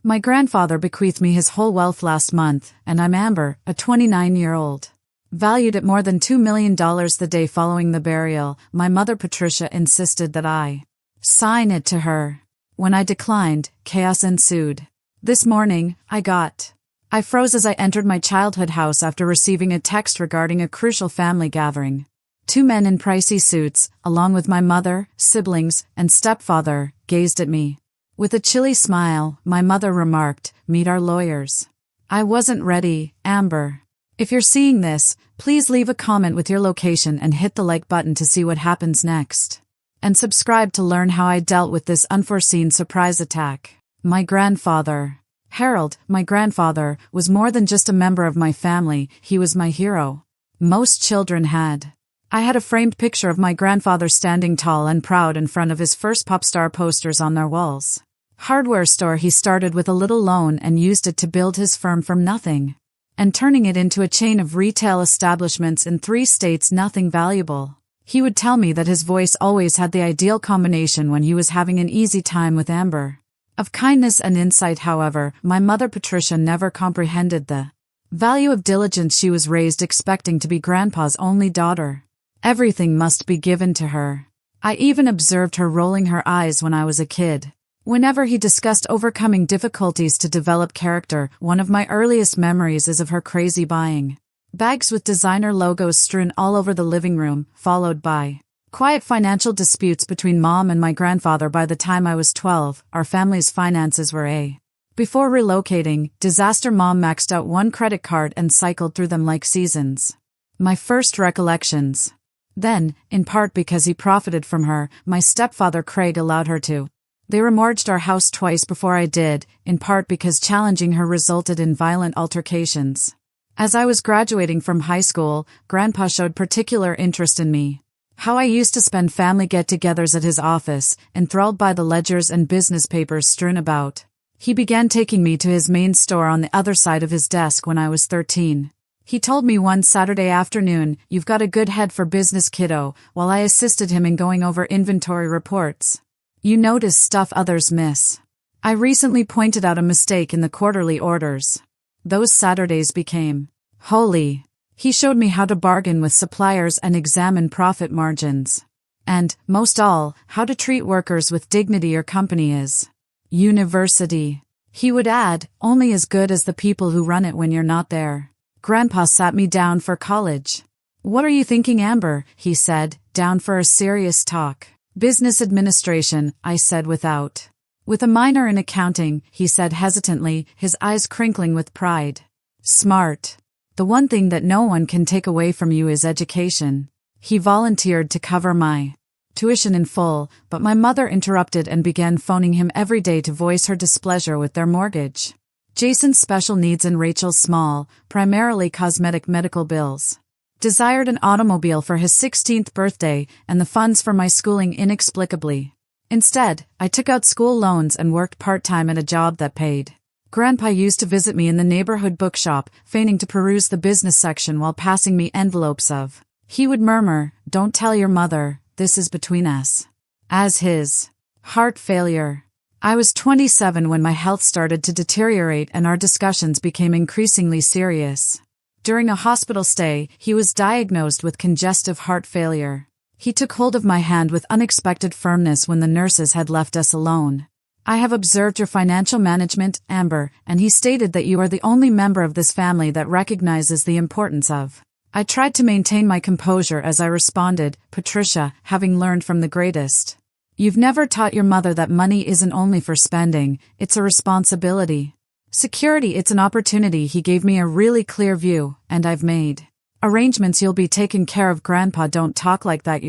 My grandfather bequeathed me his whole wealth last month, and I'm Amber, a 29-year-old. Valued at more than $2 million the day following the burial, my mother Patricia insisted that I sign it to her. When I declined, chaos ensued. This morning, I froze as I entered my childhood house after receiving a text regarding a crucial family gathering. 2 men in pricey suits, along with my mother, siblings, and stepfather, gazed at me. With a chilly smile, my mother remarked, "Meet our lawyers." I wasn't ready, Amber. If you're seeing this, please leave a comment with your location and hit the like button to see what happens next. And subscribe to learn how I dealt with this unforeseen surprise attack. My grandfather. Harold, my grandfather, was more than just a member of my family, he was my hero. Most children had. I had a framed picture of my grandfather standing tall and proud in front of his first pop star posters on their walls. Hardware store he started with a little loan and used it to build his firm from nothing. And turning it into a chain of retail establishments in 3 states, nothing valuable. He would tell me that his voice always had the ideal combination when he was having an easy time with Amber. Of kindness and insight, however, my mother Patricia never comprehended the value of diligence. She was raised expecting to be Grandpa's only daughter. Everything must be given to her. I even observed her rolling her eyes when I was a kid. Whenever he discussed overcoming difficulties to develop character, one of my earliest memories is of her crazy buying bags with designer logos strewn all over the living room, followed by quiet financial disputes between Mom and my grandfather. By the time I was 12, our family's finances were a before relocating, disaster. Mom maxed out 1 credit card and cycled through them like seasons. My first recollections. Then, in part because he profited from her, my stepfather Craig allowed her to. They remortgaged our house twice before I did, in part because challenging her resulted in violent altercations. As I was graduating from high school, Grandpa showed particular interest in me. How I used to spend family get-togethers at his office, enthralled by the ledgers and business papers strewn about. He began taking me to his main store on the other side of his desk when I was 13. He told me one Saturday afternoon, "You've got a good head for business, kiddo," while I assisted him in going over inventory reports. "You notice stuff others miss. I recently pointed out a mistake in the quarterly orders." Those Saturdays became holy. He showed me how to bargain with suppliers and examine profit margins. And, most all, how to treat workers with dignity. Your company is university. He would add, only as good as the people who run it when you're not there. Grandpa sat me down for college. "What are you thinking, Amber?" he said, down for a serious talk. "Business administration," I said with a minor in accounting, he said hesitantly, his eyes crinkling with pride. "Smart. The one thing that no one can take away from you is education." He volunteered to cover my tuition in full, but my mother interrupted and began phoning him every day to voice her displeasure with their mortgage. Jason's special needs and Rachel's small, primarily cosmetic medical bills. Desired an automobile for his 16th birthday and the funds for my schooling inexplicably. Instead, I took out school loans and worked part-time at a job that paid. Grandpa used to visit me in the neighborhood bookshop, feigning to peruse the business section while passing me envelopes of. He would murmur, "Don't tell your mother, this is between us." As his heart failure. I was 27 when my health started to deteriorate and our discussions became increasingly serious. During a hospital stay, he was diagnosed with congestive heart failure. He took hold of my hand with unexpected firmness when the nurses had left us alone. "I have observed your financial management, Amber, and he stated that you are the only member of this family that recognizes the importance of." I tried to maintain my composure as I responded, "Patricia, having learned from the greatest. You've never taught your mother that money isn't only for spending, it's a responsibility. Security, it's an opportunity." He gave me a really clear view, and I've made arrangements. "You'll be taken care of, Grandpa. Don't talk like that.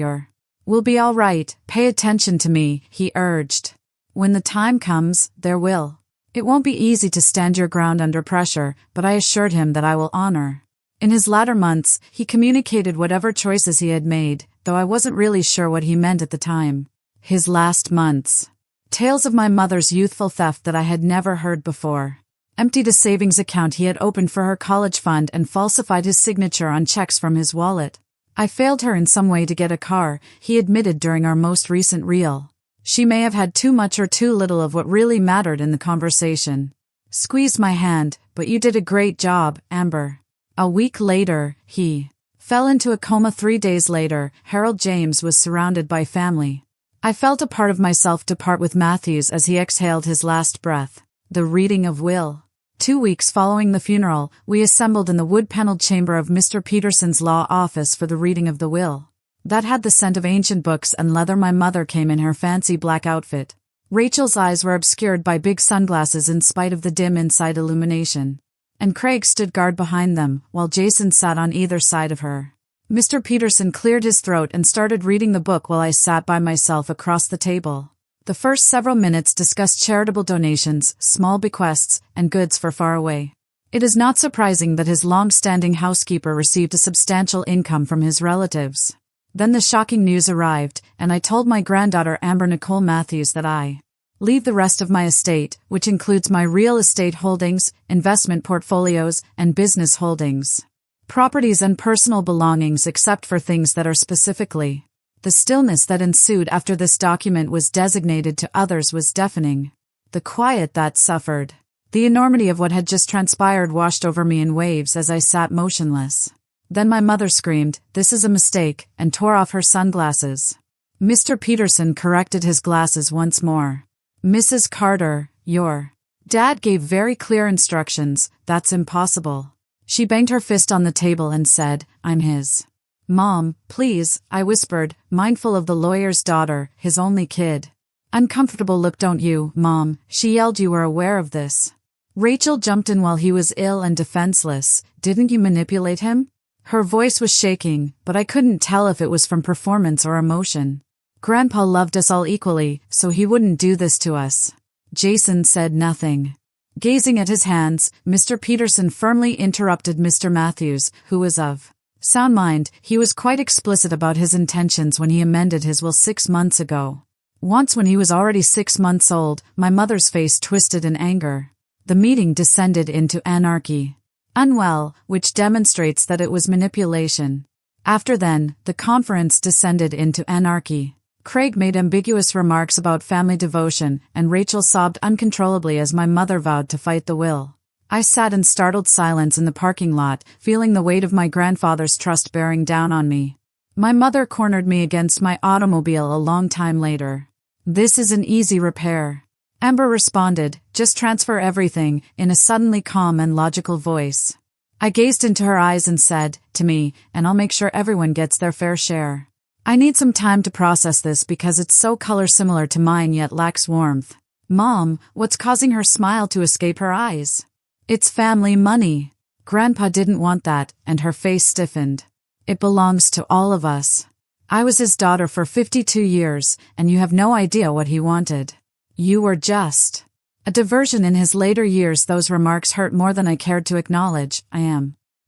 We'll be all right. Pay attention to me," he urged. "When the time comes, there will. It won't be easy to stand your ground under pressure, but I assured him that I will honor." In his latter months, he communicated whatever choices he had made, though I wasn't really sure what he meant at the time. His last months. Tales of my mother's youthful theft that I had never heard before. Emptied a savings account he had opened for her college fund and falsified his signature on checks from his wallet. I failed her in some way to get a car, he admitted during our most recent reel. She may have had too much or too little of what really mattered in the conversation. Squeezed my hand, but you did a great job, Amber. A week later, he fell into a coma. 3 days later, Harold James was surrounded by family. I felt a part of myself depart with Matthews as he exhaled his last breath. The reading of will. 2 weeks following the funeral, we assembled in the wood-paneled chamber of Mr. Peterson's law office for the reading of the will. That had the scent of ancient books and leather. My mother came in her fancy black outfit. Rachel's eyes were obscured by big sunglasses in spite of the dim inside illumination. And Craig stood guard behind them, while Jason sat on either side of her. Mr. Peterson cleared his throat and started reading the book while I sat by myself across the table. The first several minutes discussed charitable donations, small bequests, and goods for far away. It is not surprising that his long-standing housekeeper received a substantial income from his relatives. Then the shocking news arrived, and I told my granddaughter Amber Nicole Matthews that I leave the rest of my estate, which includes my real estate holdings, investment portfolios, and business holdings, properties and personal belongings except for things that are specifically. The stillness that ensued after this document was designated to others was deafening. The quiet that suffered. The enormity of what had just transpired washed over me in waves as I sat motionless. Then my mother screamed, "This is a mistake," and tore off her sunglasses. Mr. Peterson corrected his glasses once more. "Mrs. Carter, your dad gave very clear instructions. That's impossible." She banged her fist on the table and said, "I'm his mom, please," I whispered, mindful of the lawyer's daughter, his only kid. "Uncomfortable look, don't you, Mom?" she yelled. "You were aware of this. Rachel jumped in while he was ill and defenseless. Didn't you manipulate him?" Her voice was shaking, but I couldn't tell if it was from performance or emotion. "Grandpa loved us all equally, so he wouldn't do this to us." Jason said nothing. Gazing at his hands, Mr. Peterson firmly interrupted Mr. Matthews, who was of sound mind. He was quite explicit about his intentions when he amended his will 6 months ago. Once when he was already 6 months old, my mother's face twisted in anger. The meeting descended into anarchy. Unwell, which demonstrates that it was manipulation. After then, the conference descended into anarchy. Craig made ambiguous remarks about family devotion, and Rachel sobbed uncontrollably as my mother vowed to fight the will. I sat in startled silence in the parking lot, feeling the weight of my grandfather's trust bearing down on me. My mother cornered me against my automobile a long time later. "This is an easy repair," Amber responded, "just transfer everything," in a suddenly calm and logical voice. I gazed into her eyes and said, "To me, and I'll make sure everyone gets their fair share. I need some time to process this because it's so color similar to mine yet lacks warmth." "Mom, what's causing her smile to escape her eyes?" "It's family money. Grandpa didn't want that," and her face stiffened. "It belongs to all of us. I was his daughter for 52 years, and you have no idea what he wanted. You were just a diversion in his later years." Those remarks hurt more than I cared to acknowledge.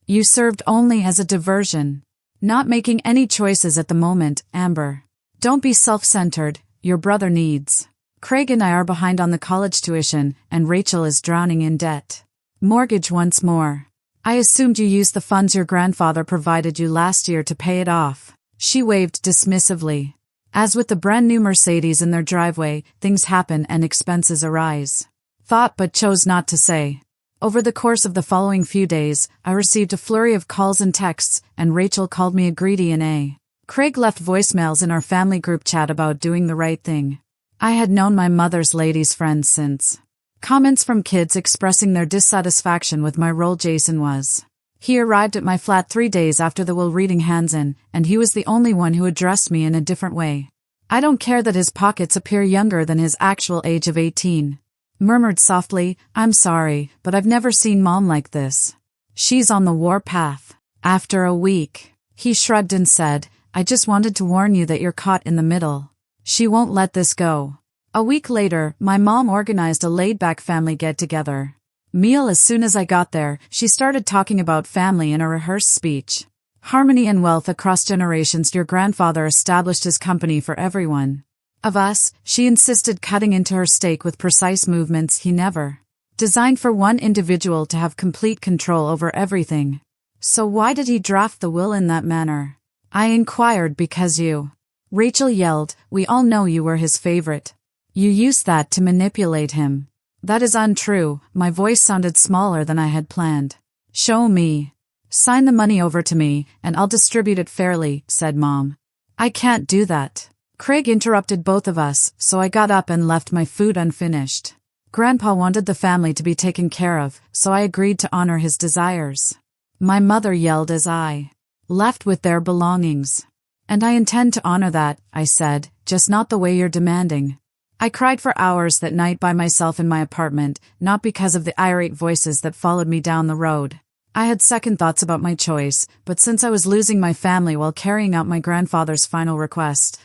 You served only as a diversion. Not making any choices at the moment, Amber. Don't be self-centered. Your brother needs. Craig and I are behind on the college tuition, and Rachel is drowning in debt. Mortgage once more. I assumed you used the funds your grandfather provided you last year to pay it off. She waved dismissively. As with the brand new Mercedes in their driveway, things happen and expenses arise. Thought but chose not to say. Over the course of the following few days, I received a flurry of calls and texts, and Rachel called me a greedy and Craig left voicemails in our family group chat about doing the right thing. I had known my mother's ladies' friends since. Comments from kids expressing their dissatisfaction with my role. Jason was. He arrived at my flat 3 days after the will reading hands in, and he was the only one who addressed me in a different way. "I don't care that his pockets appear younger than his actual age of 18. Murmured softly, "I'm sorry, but I've never seen Mom like this. She's on the war path." After a week, he shrugged and said, "I just wanted to warn you that you're caught in the middle. She won't let this go." A week later, my mom organized a laid-back family get-together. Meal. As soon as I got there, she started talking about family in a rehearsed speech. Harmony and wealth across generations. Your grandfather established his company for everyone. Of us, she insisted, cutting into her steak with precise movements. He never designed for one individual to have complete control over everything. So why did he draft the will in that manner? I inquired. "Because you," Rachel yelled, "we all know you were his favorite. You used that to manipulate him." That is untrue. My voice sounded smaller than I had planned. Show me. Sign the money over to me, and I'll distribute it fairly, said Mom. I can't do that. Craig interrupted both of us, so I got up and left my food unfinished. Grandpa wanted the family to be taken care of, so I agreed to honor his desires. My mother yelled as I left with their belongings. And I intend to honor that, I said, just not the way you're demanding. I cried for hours that night by myself in my apartment, not because of the irate voices that followed me down the road. I had second thoughts about my choice, but since I was losing my family while carrying out my grandfather's final request,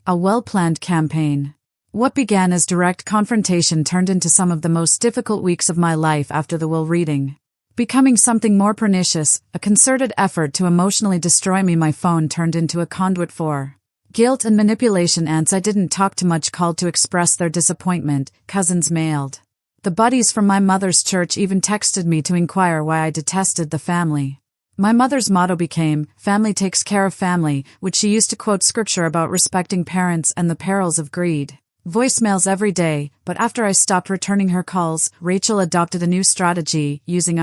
a well-planned campaign. What began as direct confrontation turned into some of the most difficult weeks of my life after the will reading. Becoming something more pernicious, a concerted effort to emotionally destroy me. My phone turned into a conduit for guilt and manipulation. Aunts I didn't talk to much called to express their disappointment, cousins mailed. The buddies from my mother's church even texted me to inquire why I detested the family. My mother's motto became, "Family takes care of family," which she used to quote scripture about respecting parents and the perils of greed. Voicemails every day, but after I stopped returning her calls, Rachel adopted a new strategy, using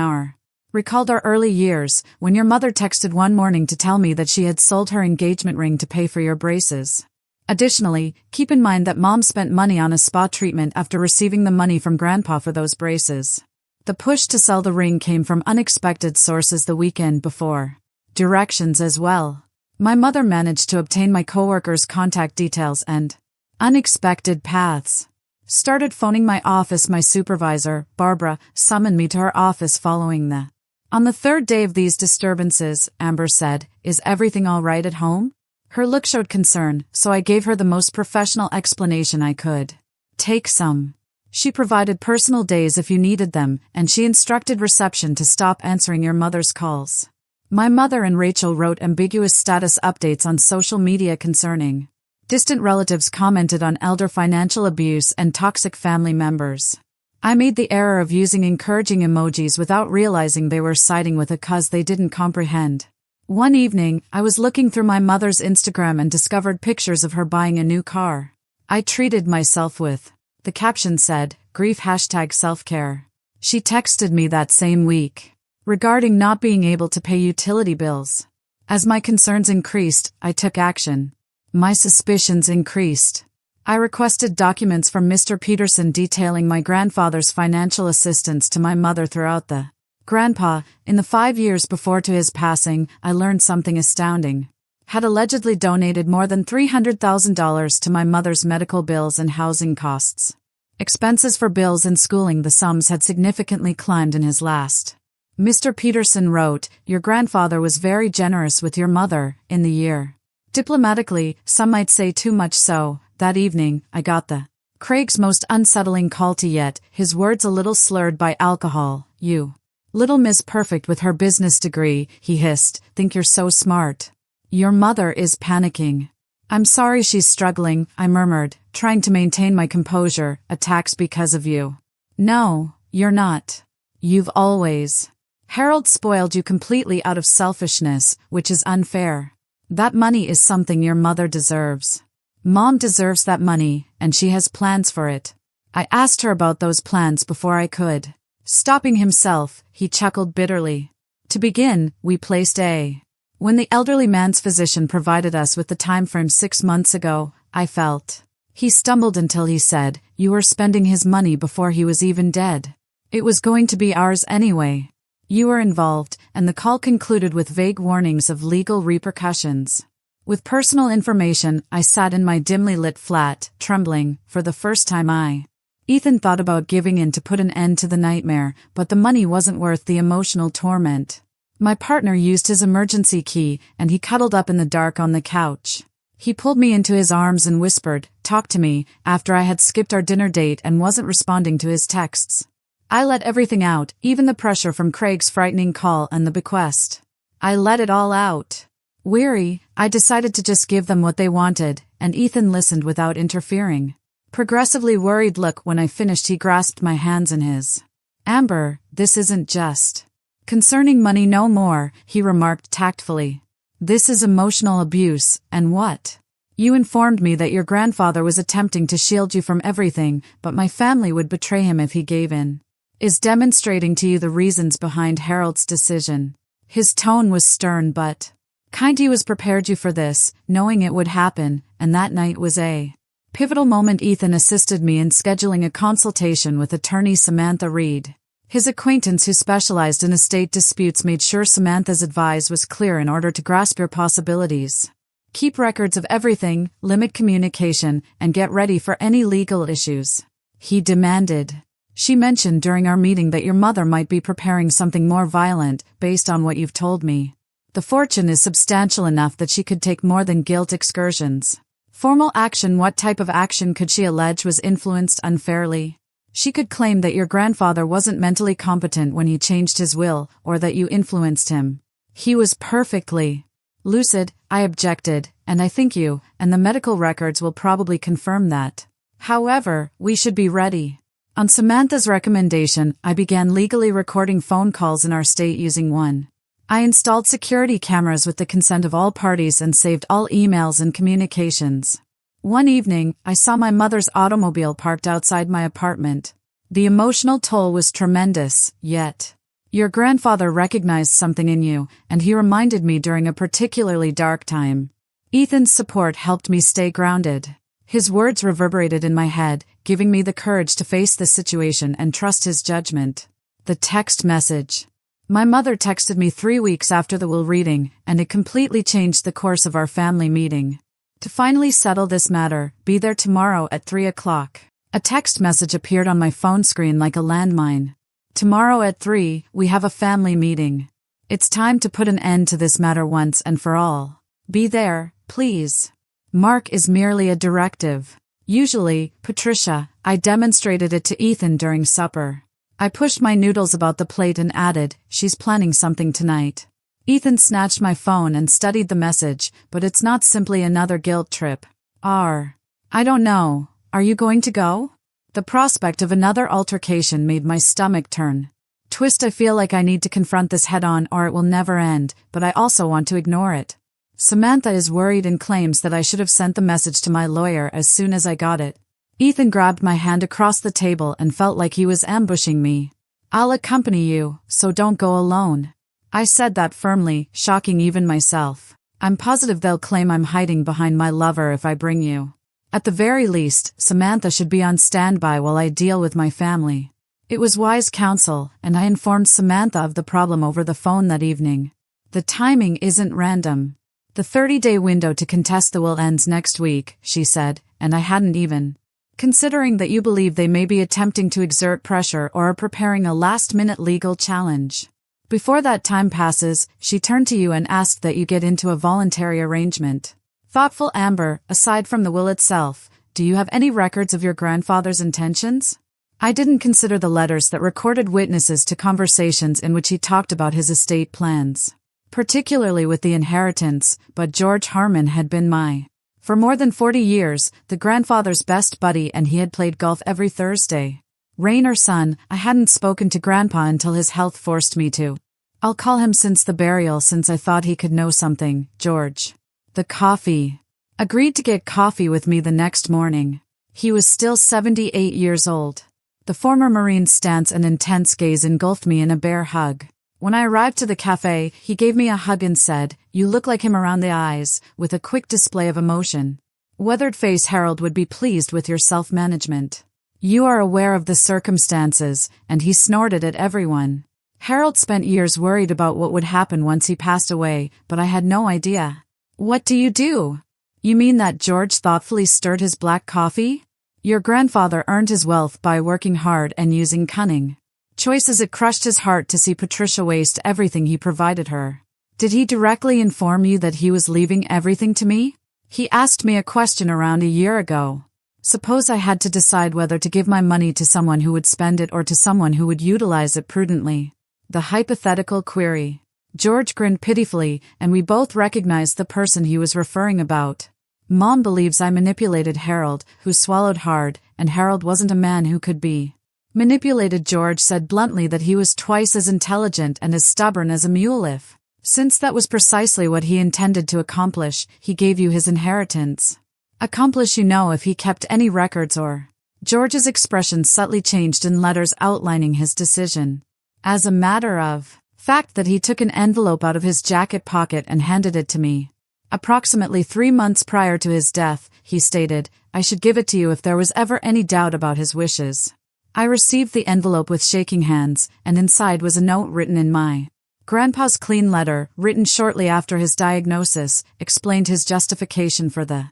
recalled our early years, when your mother texted one morning to tell me that she had sold her engagement ring to pay for your braces. Additionally, keep in mind that Mom spent money on a spa treatment after receiving the money from Grandpa for those braces. The push to sell the ring came from unexpected sources the weekend before. Directions as well. My mother managed to obtain my coworkers' contact details and unexpected paths. Started phoning my office. My supervisor, Barbara, summoned me to her office following the. On the third day of these disturbances, Amber said, "Is everything all right at home?" Her look showed concern, so I gave her the most professional explanation I could. Take some. She provided personal days if you needed them, and she instructed reception to stop answering your mother's calls. My mother and Rachel wrote ambiguous status updates on social media concerning. Distant relatives commented on elder financial abuse and toxic family members. I made the error of using encouraging emojis without realizing they were siding with a cause they didn't comprehend. One evening, I was looking through my mother's Instagram and discovered pictures of her buying a new car. I treated myself with. The caption said, "Grief #self-care." She texted me that same week regarding not being able to pay utility bills. As my concerns increased, I took action. My suspicions increased. I requested documents from Mr. Peterson detailing my grandfather's financial assistance to my mother throughout the Grandpa, in the 5 years before to his passing, I learned something astounding. Had allegedly donated more than $300,000 to my mother's medical bills and housing costs. Expenses for bills and schooling. The sums had significantly climbed in his last. Mr. Peterson wrote, "Your grandfather was very generous with your mother, in the year." Diplomatically, some might say too much so. That evening, I got Craig's most unsettling call to yet, his words a little slurred by alcohol. "You little Miss Perfect with her business degree," he hissed, "think you're so smart. Your mother is panicking." "I'm sorry she's struggling," I murmured, trying to maintain my composure. "Attacks because of you." "No, you're not. You've always. Harold spoiled you completely out of selfishness, which is unfair. That money is something your mother deserves. Mom deserves that money, and she has plans for it." I asked her about those plans before I could. Stopping himself, he chuckled bitterly. "To begin, we placed when the elderly man's physician provided us with the time frame 6 months ago, I felt. He stumbled until he said, "You were spending his money before he was even dead. It was going to be ours anyway. You were involved," and the call concluded with vague warnings of legal repercussions. With personal information, I sat in my dimly lit flat, trembling. For the first time Ethan thought about giving in to put an end to the nightmare, but the money wasn't worth the emotional torment. My partner used his emergency key, and he cuddled up in the dark on the couch. He pulled me into his arms and whispered, "Talk to me," after I had skipped our dinner date and wasn't responding to his texts. I let everything out, even the pressure from Craig's frightening call and the bequest. I let it all out. Weary, I decided to just give them what they wanted, and Ethan listened without interfering. Progressively worried look. When I finished, he grasped my hands in his. "Amber, this isn't just concerning money no more," he remarked tactfully. "This is emotional abuse, and what You informed me that your grandfather was attempting to shield you from everything, but my family would betray him if he gave in. Is demonstrating to you the reasons behind Harold's decision. His tone was stern but kind. He was prepared you for this, knowing it would happen, and that night was a pivotal moment. Ethan assisted me in scheduling a consultation with attorney Samantha Reed. His acquaintance who specialized in estate disputes made sure Samantha's advice was clear in order to grasp your possibilities. Keep records of everything, limit communication, and get ready for any legal issues, he demanded. She mentioned during our meeting that your mother might be preparing something more violent, based on what you've told me. The fortune is substantial enough that she could take more than guilt excursions. Formal action. What type of action could she allege was influenced unfairly? She could claim that your grandfather wasn't mentally competent when he changed his will, or that you influenced him. He was perfectly lucid, I objected, and I think you, and the medical records will probably confirm that. However, we should be ready. On Samantha's recommendation, I began legally recording phone calls in our state using one. I installed security cameras with the consent of all parties and saved all emails and communications. One evening, I saw my mother's automobile parked outside my apartment. The emotional toll was tremendous, yet your grandfather recognized something in you, and he reminded me during a particularly dark time. Ethan's support helped me stay grounded. His words reverberated in my head, giving me the courage to face the situation and trust his judgment. The text message. My mother texted me 3 weeks after the will reading, and it completely changed the course of our family meeting. To finally settle this matter, be there tomorrow at 3 o'clock. A text message appeared on my phone screen like a landmine. Tomorrow at 3, we have a family meeting. It's time to put an end to this matter once and for all. Be there, please. Mark is merely a directive. Usually, Patricia, I demonstrated it to Ethan during supper. I pushed my noodles about the plate and added, she's planning something tonight. Ethan snatched my phone and studied the message, but it's not simply another guilt trip. I don't know. Are you going to go? The prospect of another altercation made my stomach turn. Twist. I feel like I need to confront this head-on or it will never end, but I also want to ignore it. Samantha is worried and claims that I should have sent the message to my lawyer as soon as I got it. Ethan grabbed my hand across the table and felt like he was ambushing me. I'll accompany you, so don't go alone. I said that firmly, shocking even myself. I'm positive they'll claim I'm hiding behind my lover if I bring you. At the very least, Samantha should be on standby while I deal with my family. It was wise counsel, and I informed Samantha of the problem over the phone that evening. The timing isn't random. The 30-day window to contest the will ends next week, she said, and I hadn't even considering that you believe they may be attempting to exert pressure or are preparing a last-minute legal challenge. Before that time passes, she turned to you and asked that you get into a voluntary arrangement. Thoughtful Amber, aside from the will itself, do you have any records of your grandfather's intentions? I didn't consider the letters that recorded witnesses to conversations in which he talked about his estate plans, particularly with the inheritance, but George Harmon had been for more than 40 years, the grandfather's best buddy, and he had played golf every Thursday. Rain or sun, I hadn't spoken to Grandpa until his health forced me to. I'll call him since the burial since I thought he could know something, George. The coffee. Agreed to get coffee with me the next morning. He was still 78 years old. The former Marine's stance and intense gaze engulfed me in a bear hug. When I arrived to the cafe, he gave me a hug and said, "You look like him around the eyes," with a quick display of emotion. Weathered face. Harold would be pleased with your self-management. You are aware of the circumstances, and he snorted at everyone. Harold spent years worried about what would happen once he passed away, but I had no idea. What do? You mean that George thoughtfully stirred his black coffee? Your grandfather earned his wealth by working hard and using cunning choices. It crushed his heart to see Patricia waste everything he provided her. Did he directly inform you that he was leaving everything to me? He asked me a question around a year ago. Suppose I had to decide whether to give my money to someone who would spend it or to someone who would utilize it prudently. The hypothetical query. George grinned pitifully, and we both recognized the person he was referring about. Mom believes I manipulated Harold, who swallowed hard, and Harold wasn't a man who could be manipulated. George said bluntly that he was twice as intelligent and as stubborn as a mule. Since that was precisely what he intended to accomplish, he gave you his inheritance. Accomplish if he kept any records or. George's expression subtly changed in letters outlining his decision. As a matter of fact that he took an envelope out of his jacket pocket and handed it to me. Approximately 3 months prior to his death, he stated, I should give it to you if there was ever any doubt about his wishes. I received the envelope with shaking hands, and inside was a note written in my grandpa's clean letter, written shortly after his diagnosis, explained his justification for the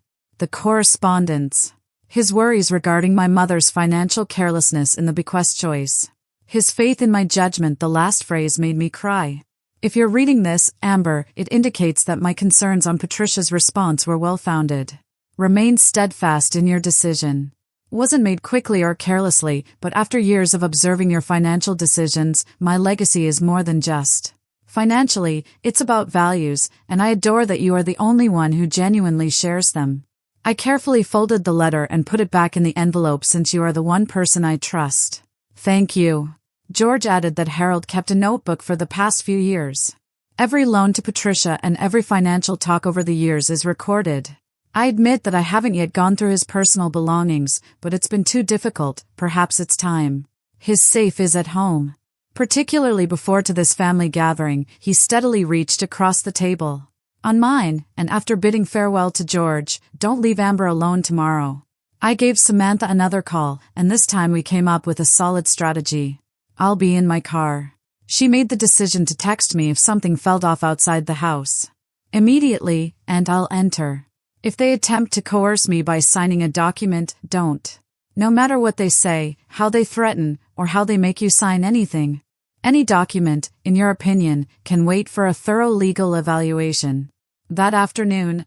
correspondence. His worries regarding my mother's financial carelessness in the bequest choice. His faith in my judgment. The last phrase made me cry. If you're reading this, Amber, it indicates that my concerns on Patricia's response were well-founded. Remain steadfast in your decision. Wasn't made quickly or carelessly, but after years of observing your financial decisions, my legacy is more than just financially, it's about values, and I adore that you are the only one who genuinely shares them. I carefully folded the letter and put it back in the envelope since you are the one person I trust. Thank you. George added that Harold kept a notebook for the past few years. Every loan to Patricia and every financial talk over the years is recorded. I admit that I haven't yet gone through his personal belongings, but it's been too difficult. Perhaps it's time. His safe is at home. Particularly before to this family gathering, he steadily reached across the table. On mine, and after bidding farewell to George, don't leave Amber alone tomorrow. I gave Samantha another call, and this time we came up with a solid strategy. I'll be in my car. She made the decision to text me if something fell off outside the house. Immediately, and I'll enter. If they attempt to coerce me by signing a document, don't. No matter what they say, how they threaten, or how they make you sign anything. Any document, in your opinion, can wait for a thorough legal evaluation. That afternoon,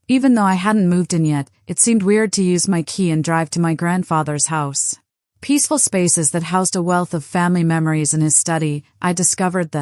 even though I hadn't moved in yet, it seemed weird to use my key and drive to my grandfather's house. Peaceful spaces that housed a wealth of family memories in his study, I discovered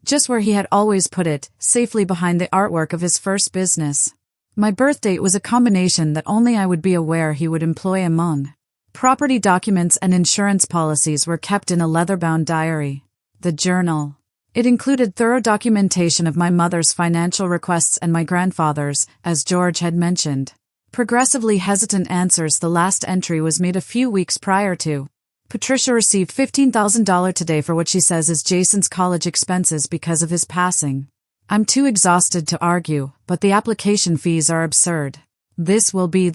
just where he had always put it, safely behind the artwork of his first business. My birth date was a combination that only I would be aware he would employ among. Property documents and insurance policies were kept in a leather-bound diary. The journal. It included thorough documentation of my mother's financial requests and my grandfather's, as George had mentioned. Progressively hesitant answers. The last entry was made a few weeks prior to. Patricia received $15,000 today for what she says is Jason's college expenses because of his passing. I'm too exhausted to argue, but the application fees are absurd. This will be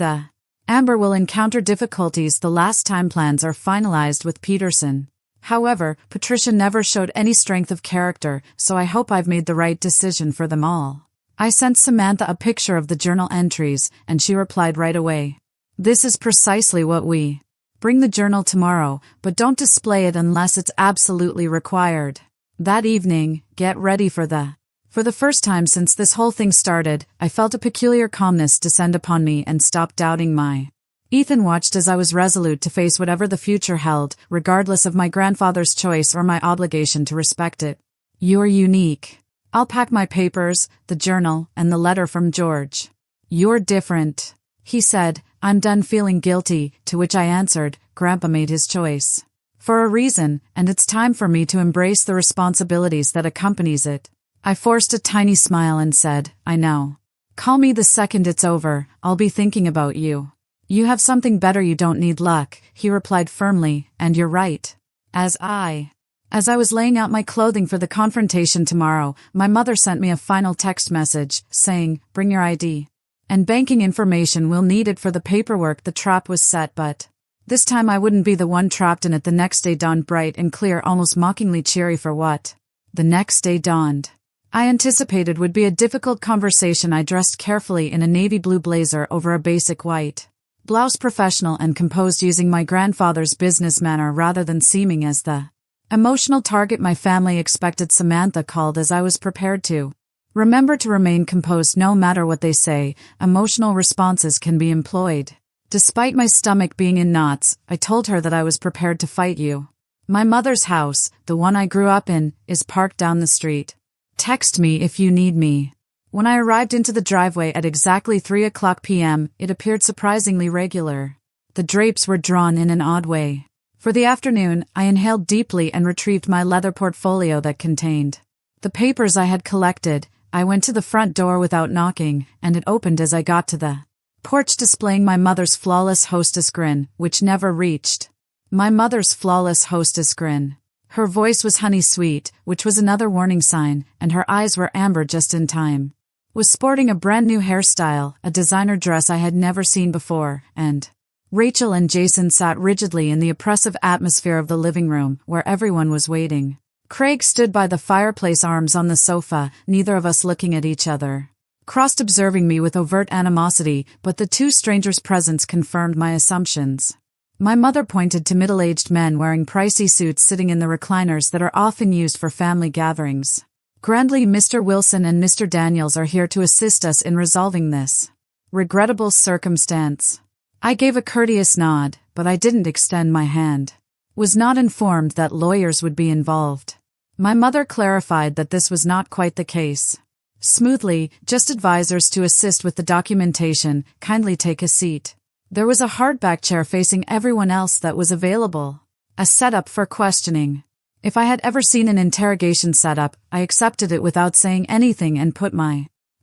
Amber will encounter difficulties the last time plans are finalized with Peterson. However, Patricia never showed any strength of character, so I hope I've made the right decision for them all. I sent Samantha a picture of the journal entries, and she replied right away. This is precisely what we. Bring the journal tomorrow, but don't display it unless it's absolutely required. That evening, get ready for the first time since this whole thing started, I felt a peculiar calmness descend upon me and stopped doubting my. Ethan watched as I was resolute to face whatever the future held, regardless of my grandfather's choice or my obligation to respect it. You're unique. I'll pack my papers, the journal, and the letter from George. You're different. He said, I'm done feeling guilty, to which I answered, Grandpa made his choice. For a reason, and it's time for me to embrace the responsibilities that accompanies it. I forced a tiny smile and said, I know. Call me the second it's over, I'll be thinking about you. You have something better, you don't need luck, he replied firmly, and you're right. As I was laying out my clothing for the confrontation tomorrow, my mother sent me a final text message, saying, bring your ID. And banking information, we'll need it for the paperwork. The trap was set, but this time I wouldn't be the one trapped in it. The next day dawned bright and clear, almost mockingly cheery for what the next day dawned. I anticipated would be a difficult conversation. I dressed carefully in a navy blue blazer over a basic white blouse, professional and composed, using my grandfather's business manner rather than seeming as the emotional target my family expected. Samantha called as I was prepared to. Remember to remain composed no matter what they say, emotional responses can be employed. Despite my stomach being in knots, I told her that I was prepared to fight you. My mother's house, the one I grew up in, is parked down the street. Text me if you need me. When I arrived into the driveway at exactly 3:00 p.m., it appeared surprisingly regular. The drapes were drawn in an odd way. For the afternoon, I inhaled deeply and retrieved my leather portfolio that contained the papers I had collected. I went to the front door without knocking, and it opened as I got to the porch displaying my mother's flawless hostess grin, which never reached. My mother's flawless hostess grin. Her voice was honey sweet, which was another warning sign, and her eyes were amber just in time. Was sporting a brand new hairstyle, a designer dress I had never seen before, and Rachel and Jason sat rigidly in the oppressive atmosphere of the living room, where everyone was waiting. Craig stood by the fireplace, arms on the sofa, neither of us looking at each other. Crossed observing me with overt animosity, but the two strangers' presence confirmed my assumptions. My mother pointed to middle-aged men wearing pricey suits sitting in the recliners that are often used for family gatherings. Grandly, Mr. Wilson and Mr. Daniels are here to assist us in resolving this regrettable circumstance. I gave a courteous nod, but I didn't extend my hand. Was not informed that lawyers would be involved. My mother clarified that this was not quite the case. Smoothly, just advisors to assist with the documentation, kindly take a seat. There was a hardback chair facing everyone else that was available. A setup for questioning. If I had ever seen an interrogation setup, I accepted it without saying anything and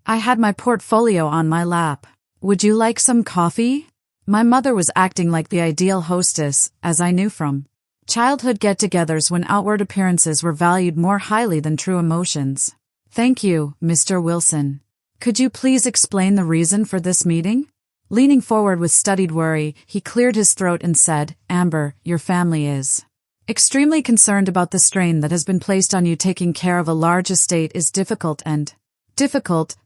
I had my portfolio on my lap. Would you like some coffee? My mother was acting like the ideal hostess, as I knew from childhood get-togethers when outward appearances were valued more highly than true emotions. Thank you, Mr. Wilson. Could you please explain the reason for this meeting? Leaning forward with studied worry, he cleared his throat and said, Amber, your family is extremely concerned about the strain that has been placed on you. Taking care of a large estate is difficult,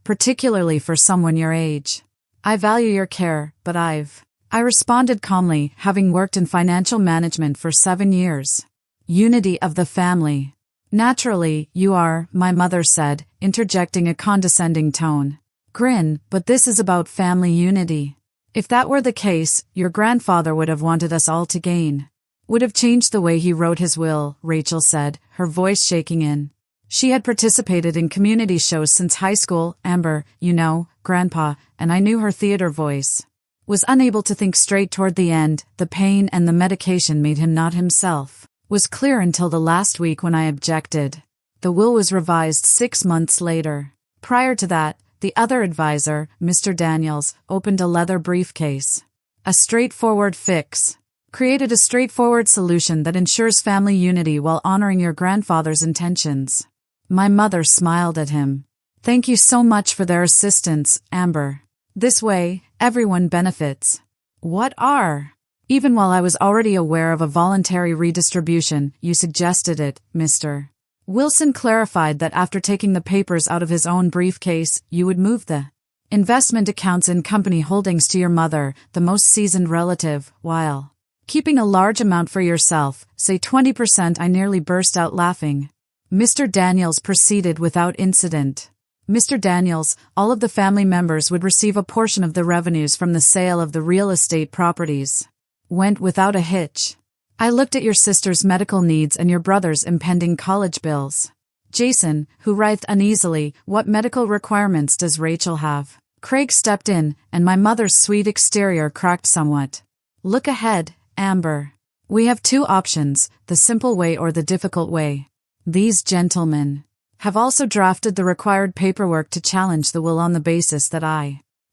particularly for someone your age. I value your care, but I responded calmly, having worked in financial management for 7 years. Unity of the family. Naturally, you are, my mother said, interjecting a condescending tone. Grin, but this is about family unity. If that were the case, your grandfather would have wanted us all to gain. Would have changed the way he wrote his will, Rachel said, her voice shaking in. She had participated in community shows since high school. Amber, you know, Grandpa, and I knew her theater voice. Was unable to think straight toward the end. The pain and the medication made him not himself. Was clear until the last week when I objected. The will was revised 6 months later. Prior to that, the other advisor, Mr. Daniels, opened a leather briefcase. A straightforward fix. Created a straightforward solution that ensures family unity while honoring your grandfather's intentions. My mother smiled at him. Thank you so much for their assistance, Amber. This way, everyone benefits. What are? Even while I was already aware of a voluntary redistribution, you suggested it, Mr. Wilson clarified that after taking the papers out of his own briefcase, you would move the investment accounts and company holdings to your mother, the most seasoned relative, while keeping a large amount for yourself, say 20%. I nearly burst out laughing. Mr. Daniels proceeded without incident. Mr. Daniels, all of the family members would receive a portion of the revenues from the sale of the real estate properties. Went without a hitch. I looked at your sister's medical needs and your brother's impending college bills. Jason, who writhed uneasily, what medical requirements does Rachel have? Craig stepped in, and my mother's sweet exterior cracked somewhat. Look ahead, Amber. We have 2 options, the simple way or the difficult way. These gentlemen have also drafted the required paperwork to challenge the will on the basis that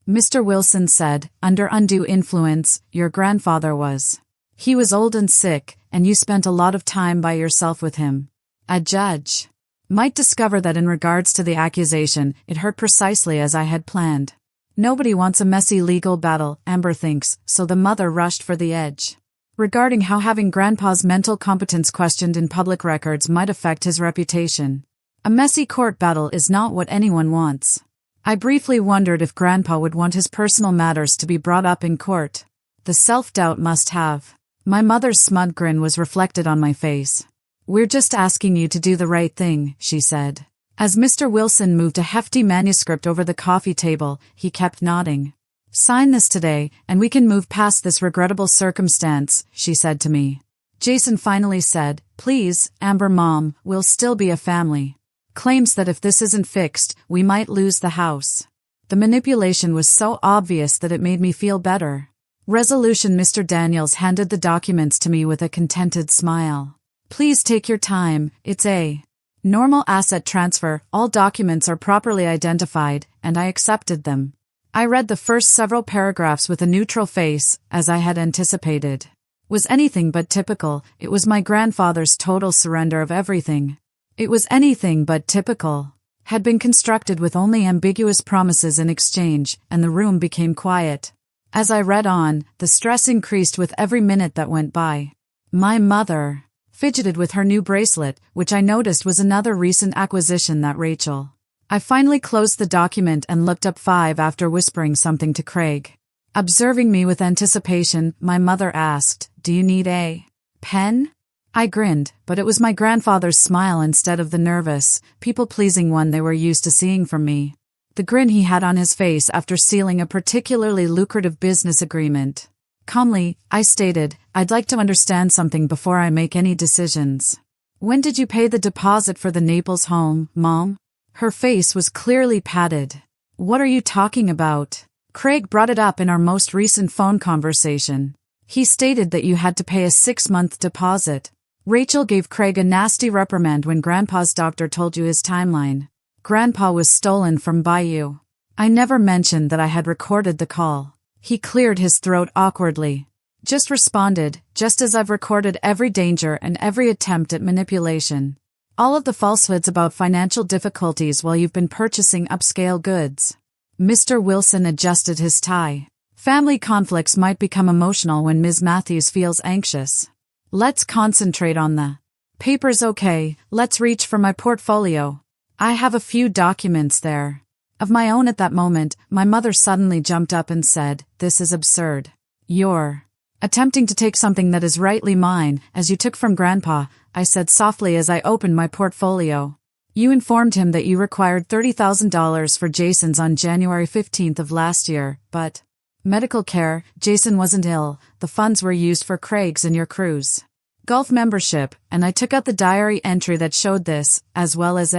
Mr. Wilson said, under undue influence, your grandfather was. He was old and sick, and you spent a lot of time by yourself with him. A judge might discover that in regards to the accusation, it hurt precisely as I had planned. Nobody wants a messy legal battle, Amber thinks, so the mother rushed for the edge. Regarding how having Grandpa's mental competence questioned in public records might affect his reputation. A messy court battle is not what anyone wants. I briefly wondered if Grandpa would want his personal matters to be brought up in court. The self-doubt must have. My mother's smug grin was reflected on my face. We're just asking you to do the right thing, she said. As Mr. Wilson moved a hefty manuscript over the coffee table, he kept nodding. Sign this today, and we can move past this regrettable circumstance, she said to me. Jason finally said, please, Amber Mom, we'll still be a family. Claims that if this isn't fixed, we might lose the house. The manipulation was so obvious that it made me feel better. Resolution. Mr. Daniels handed the documents to me with a contented smile. Please take your time, it's a normal asset transfer, all documents are properly identified, and I accepted them. I read the first several paragraphs with a neutral face, as I had anticipated. Was anything but typical. It was my grandfather's total surrender of everything. It was anything but typical. Had been constructed with only ambiguous promises in exchange, and the room became quiet. As I read on, the stress increased with every minute that went by. My mother fidgeted with her new bracelet, which I noticed was another recent acquisition that Rachel. I finally closed the document and looked up 5 after whispering something to Craig. Observing me with anticipation, my mother asked, "Do you need a pen?" I grinned, but it was my grandfather's smile instead of the nervous, people-pleasing one they were used to seeing from me. The grin he had on his face after sealing a particularly lucrative business agreement. Calmly, I stated, "I'd like to understand something before I make any decisions. When did you pay the deposit for the Naples home, Mom?" Her face was clearly padded. "What are you talking about?" Craig brought it up in our most recent phone conversation. He stated that you had to pay a 6-month deposit. Rachel gave Craig a nasty reprimand when Grandpa's doctor told you his timeline. Grandpa was stolen from Bayou. I never mentioned that I had recorded the call. He cleared his throat awkwardly. Just responded, just as I've recorded every danger and every attempt at manipulation. All of the falsehoods about financial difficulties while you've been purchasing upscale goods. Mr. Wilson adjusted his tie. Family conflicts might become emotional when Ms. Matthews feels anxious. Let's concentrate on the papers. Okay, let's reach for my portfolio. I have a few documents there. Of my own at that moment, my mother suddenly jumped up and said, "This is absurd. You're attempting to take something that is rightly mine, as you took from Grandpa," I said softly as I opened my portfolio. "You informed him that you required $30,000 for Jason's on January 15th of last year, but medical care. Jason wasn't ill. The funds were used for Craig's and your cruise golf membership," and I took out the diary entry that showed this, as well as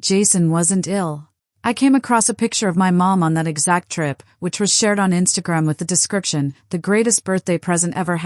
Jason wasn't ill. I came across a picture of my mom on that exact trip, which was shared on Instagram with the description, "The greatest birthday present ever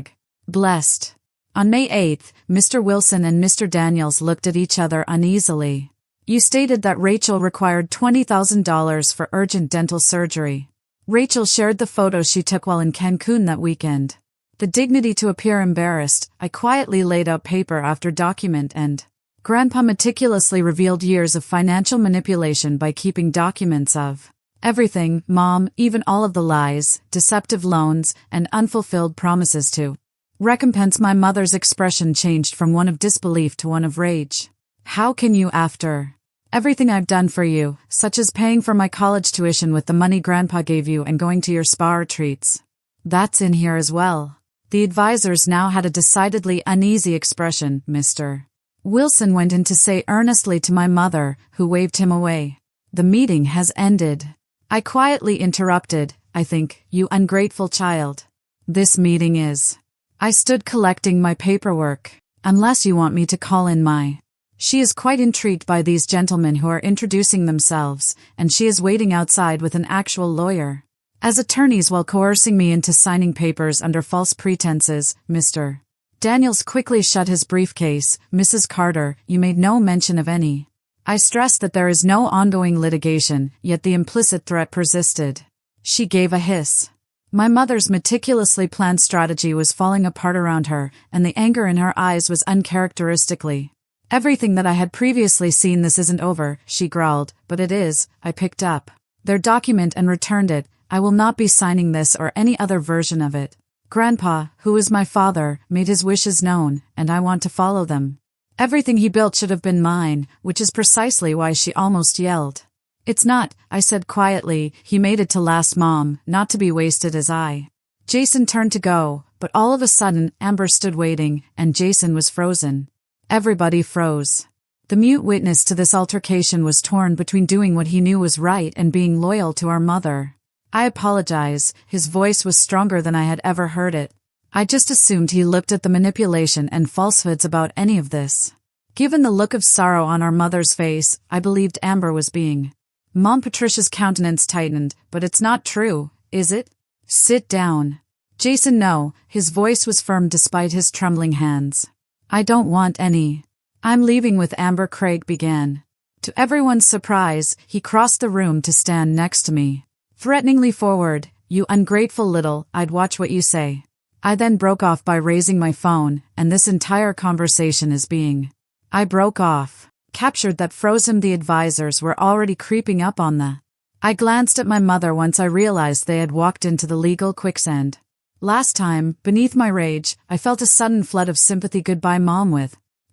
# blessed." On May 8th, Mr. Wilson and Mr. Daniels looked at each other uneasily. "You stated that Rachel required $20,000 for urgent dental surgery." Rachel shared the photos she took while in Cancun that weekend. The dignity to appear embarrassed, I quietly laid out paper after document and Grandpa meticulously revealed years of financial manipulation by keeping documents of everything, Mom, even all of the lies, deceptive loans, and unfulfilled promises to recompense. My mother's expression changed from one of disbelief to one of rage. "How can you, after everything I've done for you, such as paying for my college tuition with the money Grandpa gave you and going to your spa retreats?" "That's in here as well." The advisors now had a decidedly uneasy expression. Mr. Wilson went in to say earnestly to my mother, who waved him away, "The meeting has ended." I quietly interrupted, "I think, you ungrateful child. This meeting is." I stood collecting my paperwork. "Unless you want me to call in my..." She is quite intrigued by these gentlemen who are introducing themselves, and she is waiting outside with an actual lawyer as attorneys while coercing me into signing papers under false pretenses. Mr. Daniels quickly shut his briefcase. "Mrs. Carter, you made no mention of any." I stressed that there is no ongoing litigation, yet the implicit threat persisted. She gave a hiss. My mother's meticulously planned strategy was falling apart around her, and the anger in her eyes was uncharacteristically everything that I had previously seen. "This isn't over," she growled. "But it is." I picked up their document and returned it. "I will not be signing this or any other version of it. Grandpa, who is my father, made his wishes known, and I want to follow them. Everything he built should have been mine," which is precisely why she almost yelled. "It's not," I said quietly. "He made it to last, Mom, not to be wasted as I." Jason turned to go, but all of a sudden, Amber stood waiting, and Jason was frozen. Everybody froze. The mute witness to this altercation was torn between doing what he knew was right and being loyal to our mother. "I apologize." His voice was stronger than I had ever heard it. I just assumed he looked at the manipulation and falsehoods about any of this. Given the look of sorrow on our mother's face, I believed Amber was being. Mom Patricia's countenance tightened. "But it's not true, is it?" "Sit down." "Jason, no." His voice was firm despite his trembling hands. "I don't want any." "I'm leaving with Amber," Craig began. To everyone's surprise, he crossed the room to stand next to me. threateningly forward, "You ungrateful little, I'd watch what you say." I then broke off by raising my phone, and this entire conversation is being. I broke off. Captured that froze him. The advisors were already creeping up on the. I glanced at my mother once I realized they had walked into the legal quicksand. Last time, beneath my rage, I felt a sudden flood of sympathy. Goodbye, Mom.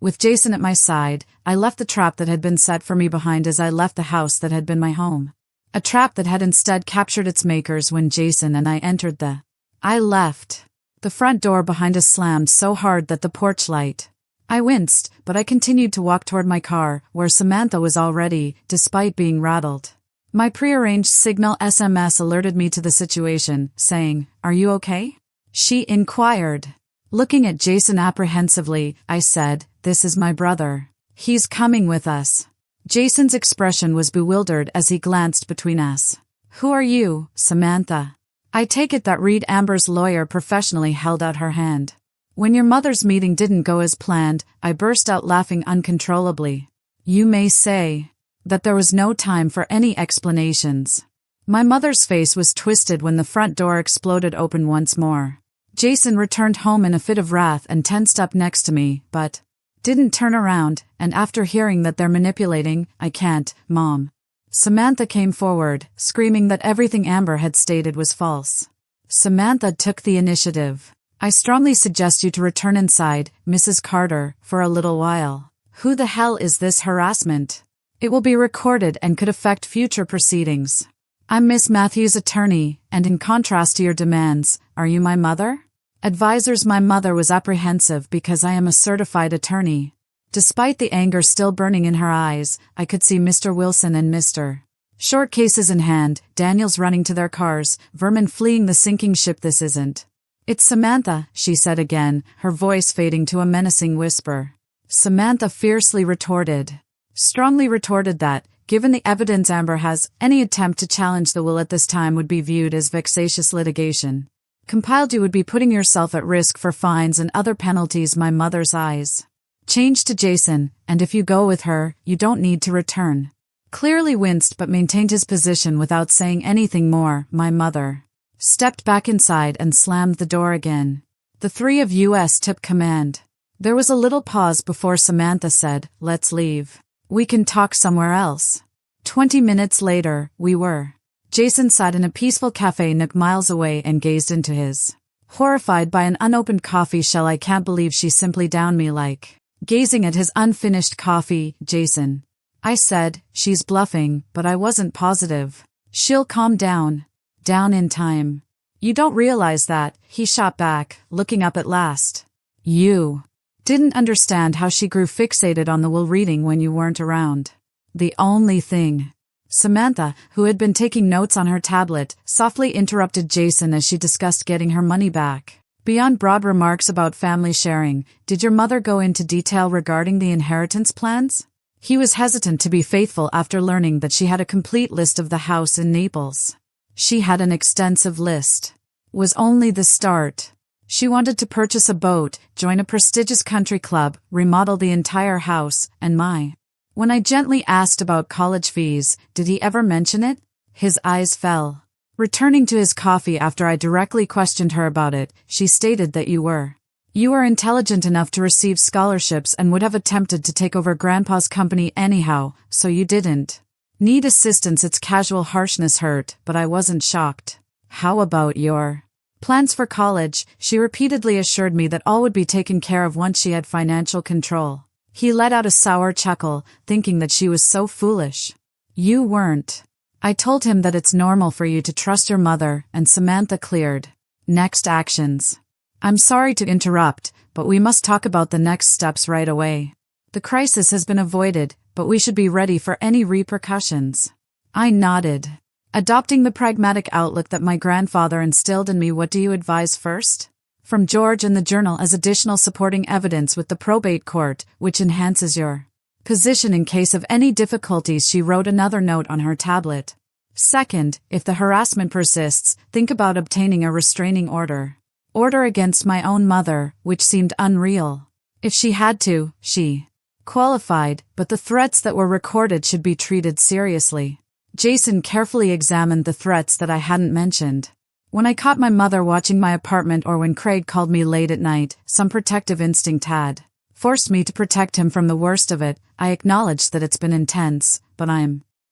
With Jason at my side, I left the trap that had been set for me behind as I left the house that had been my home. A trap that had instead captured its makers when Jason and I entered the. I left. The front door behind us slammed so hard that the porch light. I winced, but I continued to walk toward my car, where Samantha was already, despite being rattled. My prearranged Signal SMS alerted me to the situation, saying, "Are you okay?" She inquired. Looking at Jason apprehensively, I said, "This is my brother. He's coming with us." Jason's expression was bewildered as he glanced between us. "Who are you, Samantha?" I take it that Reed Amber's lawyer professionally held out her hand. "When your mother's meeting didn't go as planned," I burst out laughing uncontrollably. You may say that there was no time for any explanations. My mother's face was twisted when the front door exploded open once more. Jason returned home in a fit of wrath and tensed up next to me, but didn't turn around, and after hearing that they're manipulating, "I can't, Mom." Samantha came forward, screaming that everything Amber had stated was false. Samantha took the initiative. "I strongly suggest you to return inside, Mrs. Carter, for a little while. Who the hell is this harassment? It will be recorded and could affect future proceedings. I'm Miss Matthews' attorney, and in contrast to your demands, are you my mother?" Advisors. My mother was apprehensive because I am a certified attorney. Despite the anger still burning in her eyes, I could see Mr. Wilson and Mr. Short cases in hand, Daniels running to their cars, vermin fleeing the sinking ship. "This isn't." "It's Samantha," she said again, her voice fading to a menacing whisper. Samantha fiercely retorted. Strongly retorted that, given the evidence Amber has, any attempt to challenge the will at this time would be viewed as vexatious litigation. Compiled, you would be putting yourself at risk for fines and other penalties. My mother's eyes changed to Jason, "And if you go with her, you don't need to return." Clearly winced but maintained his position without saying anything more. My mother stepped back inside and slammed the door again. The three of us took command. There was a little pause before Samantha said, "Let's leave. We can talk somewhere else." 20 minutes later, we were. Jason sat in a peaceful cafe nook miles away and gazed into his. Horrified by an unopened coffee shell. I can't believe she simply downed me like. Gazing at his unfinished coffee, "Jason," I said, "she's bluffing," but I wasn't positive. "She'll calm down. Down in time." "You don't realize that," he shot back, looking up at last. "You didn't understand how she grew fixated on the will reading when you weren't around. The only thing." Samantha, who had been taking notes on her tablet, softly interrupted Jason as she discussed getting her money back. Beyond broad remarks about family sharing, did your mother go into detail regarding the inheritance plans? He was hesitant to be faithful after learning that she had a complete list of the house in Naples. She had an extensive list. Was only the start. She wanted to purchase a boat, join a prestigious country club, remodel the entire house, and When I gently asked about college fees, did he ever mention it? His eyes fell. Returning to his coffee after I directly questioned her about it, she stated that you were intelligent enough to receive scholarships and would have attempted to take over Grandpa's company anyhow, so you didn't need assistance. Its casual harshness hurt, but I wasn't shocked. "How about your plans for college?" She repeatedly assured me that all would be taken care of once she had financial control. He let out a sour chuckle, thinking that she was so foolish. "You weren't." I told him that it's normal for you to trust your mother, and Samantha cleared. Next actions. "I'm sorry to interrupt, but we must talk about the next steps right away. The crisis has been avoided, but we should be ready for any repercussions." I nodded. Adopting the pragmatic outlook that my grandfather instilled in me. "What do you advise first?" From George and the journal as additional supporting evidence with the probate court, which enhances your position in case of any difficulties. She wrote another note on her tablet. "Second, if the harassment persists, think about obtaining a restraining order. Order against my own mother," which seemed unreal. If she had to, she qualified, but the threats that were recorded should be treated seriously. Jason carefully examined the threats that I hadn't mentioned. When I caught my mother watching my apartment or when Craig called me late at night, some protective instinct had forced me to protect him from the worst of it. I acknowledged that it's been intense, but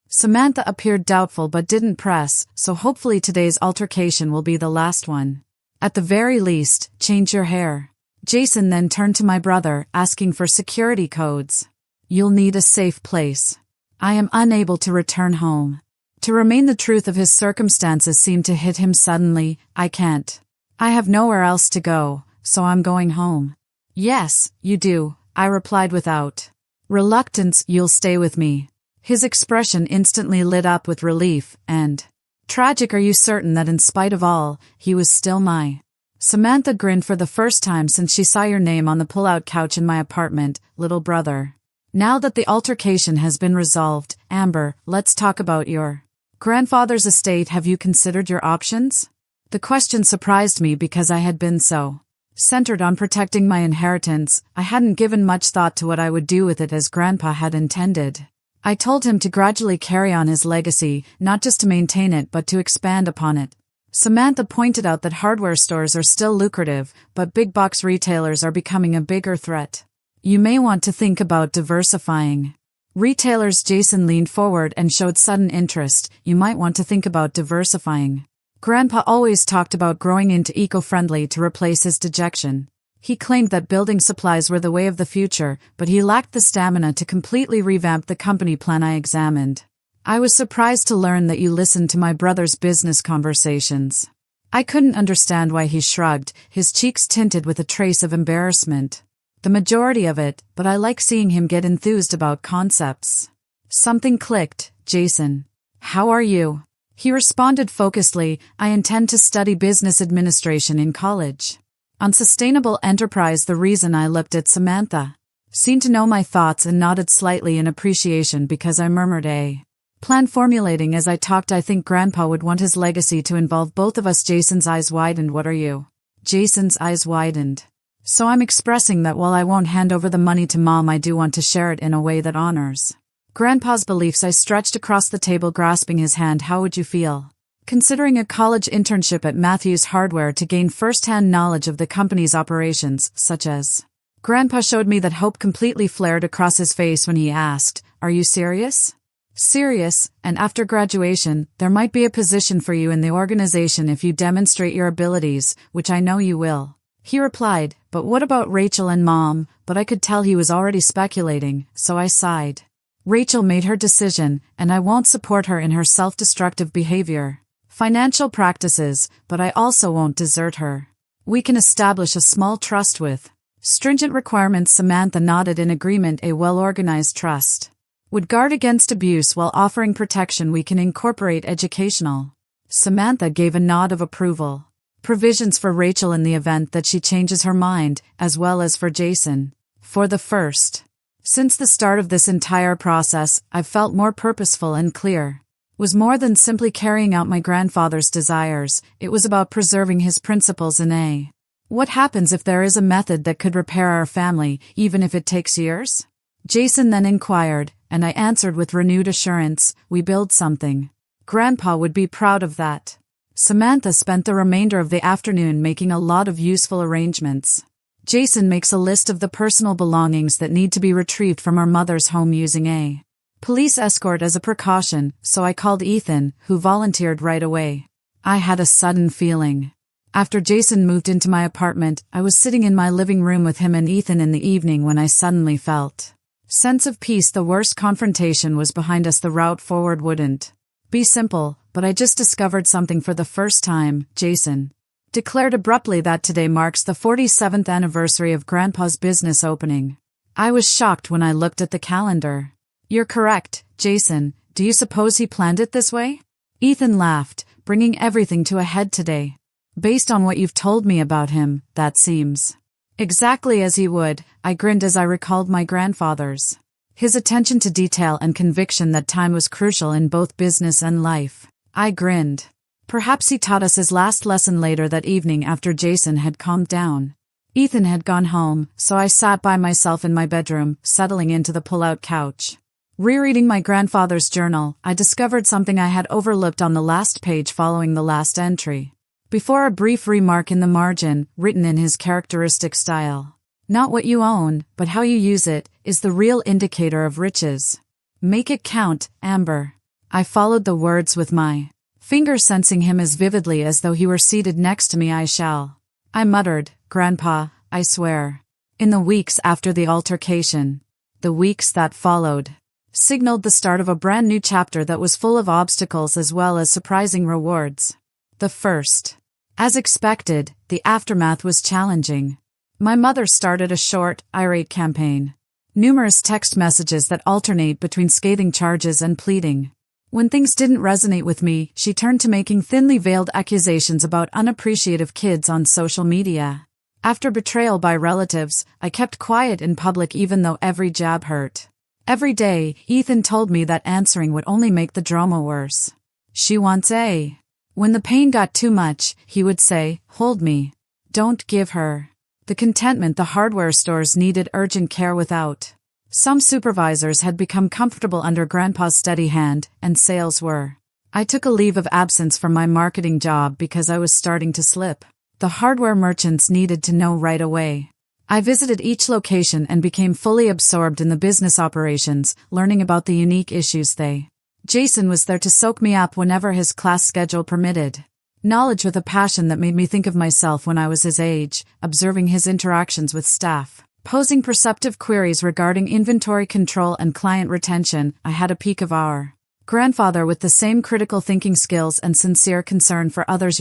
Samantha appeared doubtful but didn't press, so hopefully today's altercation will be the last one. At the very least, change your hair. Jason then turned to my brother, asking for security codes. You'll need a safe place. I am unable to return home. To remain the truth of his circumstances seemed to hit him suddenly. I can't. I have nowhere else to go, so I'm going home. Yes, you do, I replied without reluctance. You'll stay with me. His expression instantly lit up with relief and tragic. Are you certain that in spite of all, he was still my? Samantha grinned for the first time since she saw your name on the pull-out couch in my apartment, little brother. Now that the altercation has been resolved, Amber, let's talk about your grandfather's estate. Have you considered your options? The question surprised me because I had been so centered on protecting my inheritance, I hadn't given much thought to what I would do with it as Grandpa had intended. I told him to gradually carry on his legacy, not just to maintain it but to expand upon it. Samantha pointed out that hardware stores are still lucrative, but big box retailers are becoming a bigger threat. You may want to think about diversifying. Retailers. Jason leaned forward and showed sudden interest. You might want to think about diversifying. Grandpa always talked about growing into eco-friendly to replace his dejection. He claimed that building supplies were the way of the future, but he lacked the stamina to completely revamp the company plan I examined. I was surprised to learn that you listened to my brother's business conversations. I couldn't understand why he shrugged, his cheeks tinted with a trace of embarrassment. The majority of it, but I like seeing him get enthused about concepts. Something clicked. Jason. How are you? He responded focusedly. I intend to study business administration in college. On sustainable enterprise. The reason I looked at Samantha seemed to know my thoughts and nodded slightly in appreciation because I murmured a plan formulating as I talked. I think Grandpa would want his legacy to involve both of us. Jason's eyes widened. What are you? Jason's eyes widened. So I'm expressing that while I won't hand over the money to Mom, I do want to share it in a way that honors Grandpa's beliefs. I stretched across the table, grasping his hand. How would you feel considering a college internship at Matthews Hardware to gain first-hand knowledge of the company's operations, such as? Grandpa showed me that hope completely flared across his face when he asked, Are you serious? Serious, and after graduation, there might be a position for you in the organization if you demonstrate your abilities, which I know you will. He replied, But what about Rachel and Mom? But I could tell he was already speculating, so I sighed. Rachel made her decision, and I won't support her in her self-destructive behavior. Financial practices, but I also won't desert her. We can establish a small trust with stringent requirements. Samantha nodded in agreement. A well-organized trust would guard against abuse while offering protection. We can incorporate educational. Samantha gave a nod of approval. Provisions for Rachel in the event that she changes her mind, as well as for Jason. For the first. Since the start of this entire process, I've felt more purposeful and clear. Was more than simply carrying out my grandfather's desires, it was about preserving his principles in a. What happens if there is a method that could repair our family, even if it takes years? Jason then inquired, and I answered with renewed assurance, we build something. Grandpa would be proud of that. Samantha spent the remainder of the afternoon making a lot of useful arrangements. Jason makes a list of the personal belongings that need to be retrieved from our mother's home using a police escort as a precaution, so I called Ethan, who volunteered right away. I had a sudden feeling. After Jason moved into my apartment, I was sitting in my living room with him and Ethan in the evening when I suddenly felt sense of peace. The worst confrontation was behind us. The route forward wouldn't be simple, but I just discovered something for the first time. Jason declared abruptly that today marks the 47th anniversary of Grandpa's business opening. I was shocked when I looked at the calendar. You're correct, Jason. Do you suppose he planned it this way? Ethan laughed, bringing everything to a head today. Based on what you've told me about him, that seems exactly as he would. I grinned as I recalled my grandfather's. His attention to detail and conviction that time was crucial in both business and life. I grinned. Perhaps he taught us his last lesson later that evening after Jason had calmed down. Ethan had gone home, so I sat by myself in my bedroom, settling into the pull-out couch. Rereading my grandfather's journal, I discovered something I had overlooked on the last page following the last entry. Before a brief remark in the margin, written in his characteristic style. Not what you own, but how you use it, is the real indicator of riches. Make it count, Amber. I followed the words with my finger, sensing him as vividly as though he were seated next to me. I shall. I muttered, Grandpa, I swear. In the weeks after the altercation, the weeks that followed, signaled the start of a brand new chapter that was full of obstacles as well as surprising rewards. The first. As expected, the aftermath was challenging. My mother started a short, irate campaign. Numerous text messages that alternate between scathing charges and pleading. When things didn't resonate with me, she turned to making thinly veiled accusations about unappreciative kids on social media. After betrayal by relatives, I kept quiet in public even though every jab hurt. Every day, Ethan told me that answering would only make the drama worse. She wants a. When the pain got too much, he would say, hold me. Don't give her the contentment the hardware stores needed urgent care without. Some supervisors had become comfortable under Grandpa's steady hand, and sales were. I took a leave of absence from my marketing job because I was starting to slip. The hardware merchants needed to know right away. I visited each location and became fully absorbed in the business operations, learning about the unique issues they. Jason was there to soak me up whenever his class schedule permitted. Knowledge with a passion that made me think of myself when I was his age, observing his interactions with staff. Posing perceptive queries regarding inventory control and client retention, I had a peek of our grandfather with the same critical thinking skills and sincere concern for others.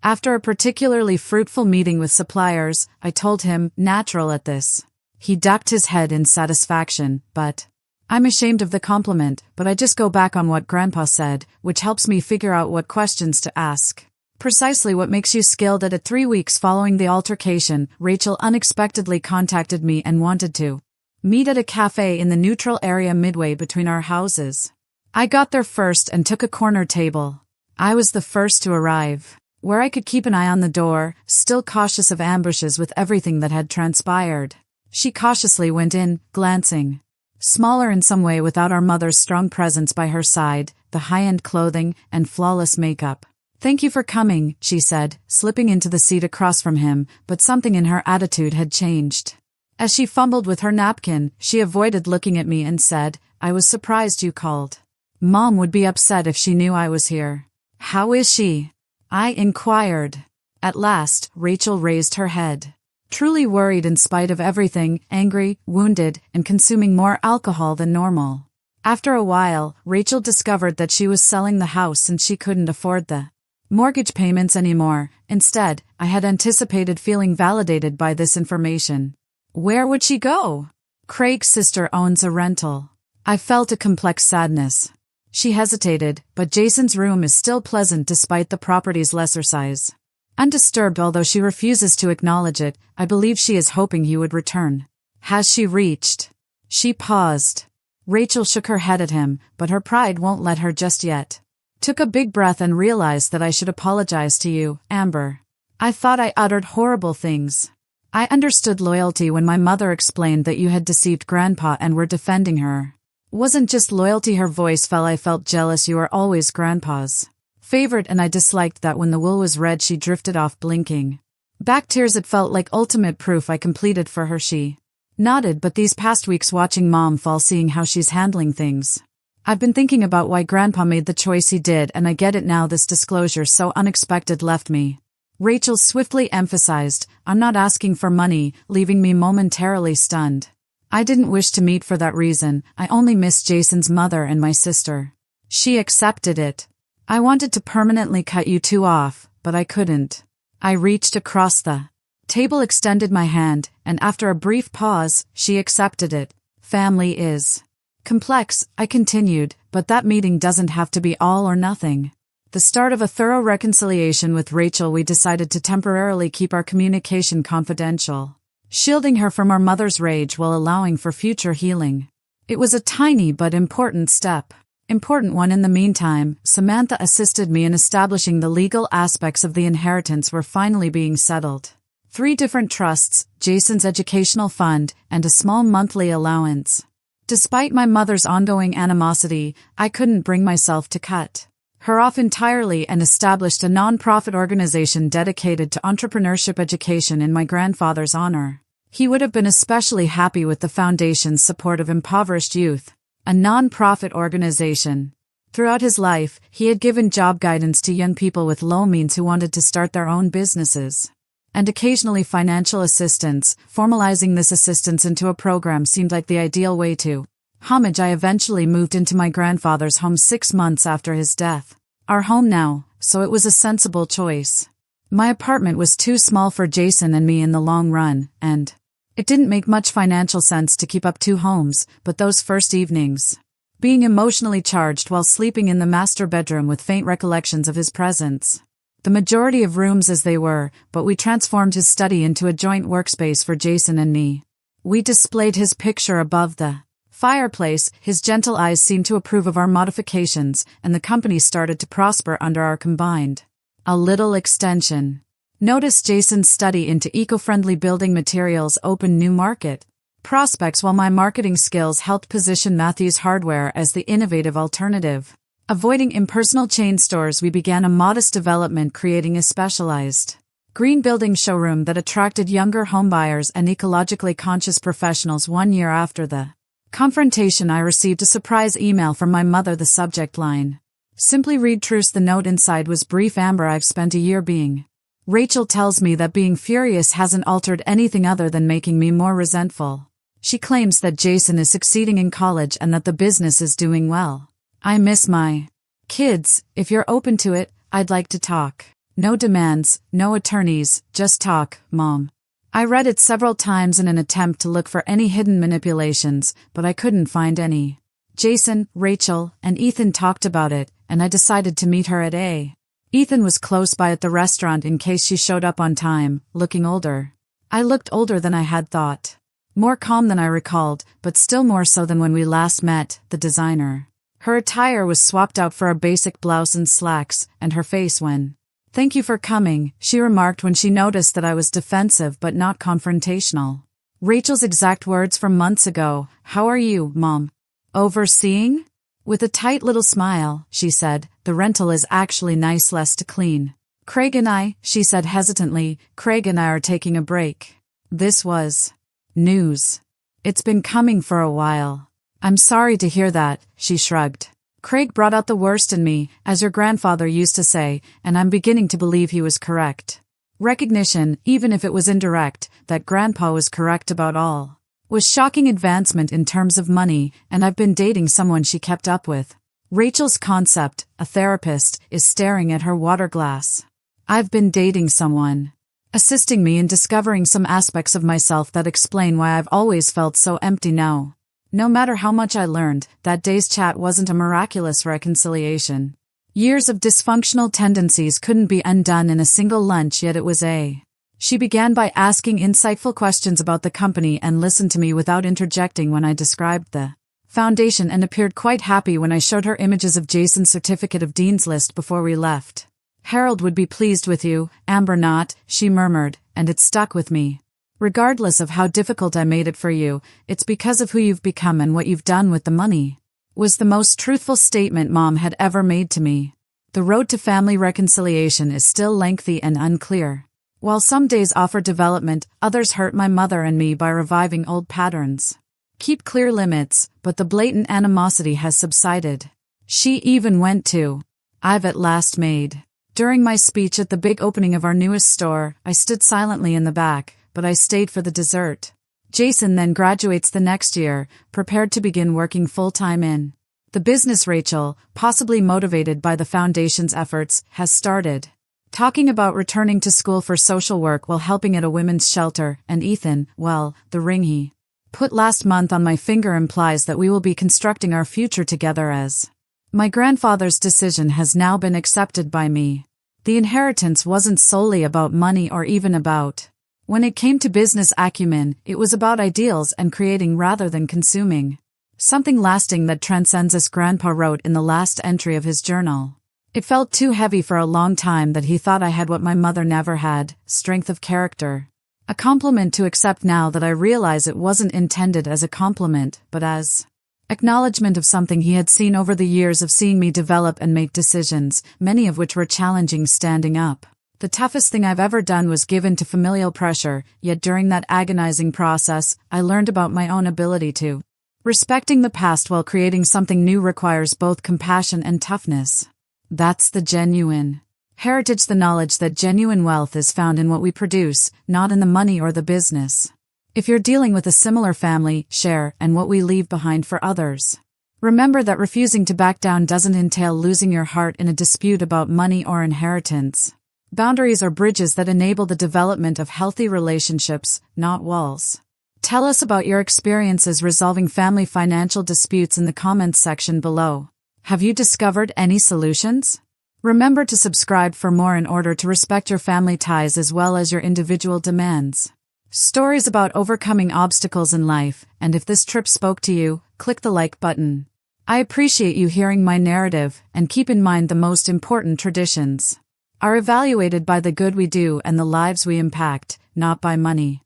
After a particularly fruitful meeting with suppliers, I told him, natural at this. He ducked his head in satisfaction, but I'm ashamed of the compliment, but I just go back on what Grandpa said, which helps me figure out what questions to ask. Precisely what makes you skilled at it. 3 weeks following the altercation, Rachel unexpectedly contacted me and wanted to meet at a cafe in the neutral area midway between our houses. I got there first and took a corner table. I was the first to arrive, where I could keep an eye on the door, still cautious of ambushes with everything that had transpired. She cautiously went in, glancing smaller in some way without our mother's strong presence by her side, the high-end clothing, and flawless makeup. Thank you for coming, she said, slipping into the seat across from him, but something in her attitude had changed. As she fumbled with her napkin, she avoided looking at me and said, I was surprised you called. Mom would be upset if she knew I was here. How is she? I inquired. At last, Rachel raised her head. Truly worried in spite of everything, angry, wounded, and consuming more alcohol than normal. After a while, Rachel discovered that she was selling the house since she couldn't afford the mortgage payments anymore. Instead, I had anticipated feeling validated by this information. Where would she go? Craig's sister owns a rental. I felt a complex sadness. She hesitated, but Jason's room is still pleasant despite the property's lesser size. Undisturbed, although she refuses to acknowledge it, I believe she is hoping he would return. Has she reached? She paused. Rachel shook her head at him, but her pride won't let her just yet. Took a big breath and realized that I should apologize to you, Amber. I thought I uttered horrible things. I understood loyalty when my mother explained that you had deceived Grandpa and were defending her. Wasn't just loyalty, her voice fell. I felt jealous. You were always Grandpa's favorite, and I disliked that when the wool was red she drifted off, blinking back tears. It felt like ultimate proof I completed for her. She nodded, but these past weeks watching Mom fall, seeing how she's handling things, I've been thinking about why Grandpa made the choice he did, and I get it now. This disclosure, so unexpected, left me. Rachel swiftly emphasized, I'm not asking for money, leaving me momentarily stunned. I didn't wish to meet for that reason. I only missed Jason's mother and my sister. She accepted it. I wanted to permanently cut you two off, but I couldn't. I reached across the table, extended my hand, and after a brief pause, she accepted it. Family is complex, I continued, but that meeting doesn't have to be all or nothing. The start of a thorough reconciliation with Rachel, we decided to temporarily keep our communication confidential, shielding her from our mother's rage while allowing for future healing. It was a tiny but important step. Important one. In the meantime, Samantha assisted me in establishing the legal aspects of the inheritance were finally being settled. 3 different trusts, Jason's educational fund, and a small monthly allowance. Despite my mother's ongoing animosity, I couldn't bring myself to cut her off entirely and established a non-profit organization dedicated to entrepreneurship education in my grandfather's honor. He would have been especially happy with the foundation's support of impoverished youth, a non-profit organization. Throughout his life, he had given job guidance to young people with low means who wanted to start their own businesses, and occasionally financial assistance. Formalizing this assistance into a program seemed like the ideal way to homage. I eventually moved into my grandfather's home 6 months after his death. Our home now, so it was a sensible choice. My apartment was too small for Jason and me in the long run, and it didn't make much financial sense to keep up 2 homes, but those first evenings, being emotionally charged while sleeping in the master bedroom with faint recollections of his presence. The majority of rooms as they were, but we transformed his study into a joint workspace for Jason and me. We displayed his picture above the fireplace. His gentle eyes seemed to approve of our modifications, and the company started to prosper under our combined a little extension. Notice Jason's study into eco-friendly building materials opened new market prospects, while my marketing skills helped position Matthews Hardware as the innovative alternative. Avoiding impersonal chain stores, we began a modest development, creating a specialized green building showroom that attracted younger homebuyers and ecologically conscious professionals. 1 year after the confrontation, I received a surprise email from my mother. The subject line, "Simply read truce." The note inside was brief. Amber, I've spent a year being. Rachel tells me that being furious hasn't altered anything other than making me more resentful. She claims that Jason is succeeding in college and that the business is doing well. I miss my kids. If you're open to it, I'd like to talk. No demands, no attorneys, just talk, Mom. I read it several times in an attempt to look for any hidden manipulations, but I couldn't find any. Jason, Rachel, and Ethan talked about it, and I decided to meet her at A. Ethan was close by at the restaurant in case she showed up on time, looking older. I looked older than I had thought. More calm than I recalled, but still more so than when we last met. The designer. Her attire was swapped out for a basic blouse and slacks, and her face when, "Thank you for coming," she remarked when she noticed that I was defensive but not confrontational. Rachel's exact words from months ago, "How are you, Mom?" "Overseeing?" With a tight little smile, she said, "The rental is actually nice, less to clean." "Craig and I," she said hesitantly, "Craig and I are taking a break." This was news. It's been coming for a while. "I'm sorry to hear that," she shrugged. "Craig brought out the worst in me, as your grandfather used to say, and I'm beginning to believe he was correct." Recognition, even if it was indirect, that Grandpa was correct about all was shocking advancement in terms of money, and I've been dating someone she kept up with. Rachel's concept, a therapist, is staring at her water glass. I've been dating someone, assisting me in discovering some aspects of myself that explain why I've always felt so empty now. No matter how much I learned, that day's chat wasn't a miraculous reconciliation. Years of dysfunctional tendencies couldn't be undone in a single lunch, yet it was a. She began by asking insightful questions about the company and listened to me without interjecting when I described the foundation, and appeared quite happy when I showed her images of Jason's certificate of Dean's List before we left. "Harold would be pleased with you, Amber not," she murmured, and it stuck with me. "Regardless of how difficult I made it for you, it's because of who you've become and what you've done with the money," was the most truthful statement Mom had ever made to me. The road to family reconciliation is still lengthy and unclear. While some days offer development, others hurt my mother and me by reviving old patterns. Keep clear limits, but the blatant animosity has subsided. She even went to I've at last made. During my speech at the big opening of our newest store, I stood silently in the back, but I stayed for the dessert. Jason then graduates the next year, prepared to begin working full-time in the business. Rachel, possibly motivated by the foundation's efforts, has started talking about returning to school for social work while helping at a women's shelter, and Ethan, well, the ring he put last month on my finger implies that we will be constructing our future together. As my grandfather's decision has now been accepted by me. The inheritance wasn't solely about money or even about. When it came to business acumen, it was about ideals and creating rather than consuming. Something lasting that transcends us, Grandpa wrote in the last entry of his journal. It felt too heavy for a long time that he thought I had what my mother never had, strength of character. A compliment to accept now that I realize it wasn't intended as a compliment, but as Acknowledgement of something he had seen over the years of seeing me develop and make decisions, many of which were challenging standing up. The toughest thing I've ever done was give in to familial pressure, yet during that agonizing process, I learned about my own ability to. Respecting the past while creating something new requires both compassion and toughness. That's the genuine heritage, the knowledge that genuine wealth is found in what we produce, not in the money or the business. If you're dealing with a similar family, share and what we leave behind for others. Remember that refusing to back down doesn't entail losing your heart in a dispute about money or inheritance. Boundaries are bridges that enable the development of healthy relationships, not walls. Tell us about your experiences resolving family financial disputes in the comments section below. Have you discovered any solutions? Remember to subscribe for more in order to respect your family ties as well as your individual demands. Stories about overcoming obstacles in life, and if this trip spoke to you, click the like button. I appreciate you hearing my narrative, and keep in mind the most important traditions are evaluated by the good we do and the lives we impact, not by money.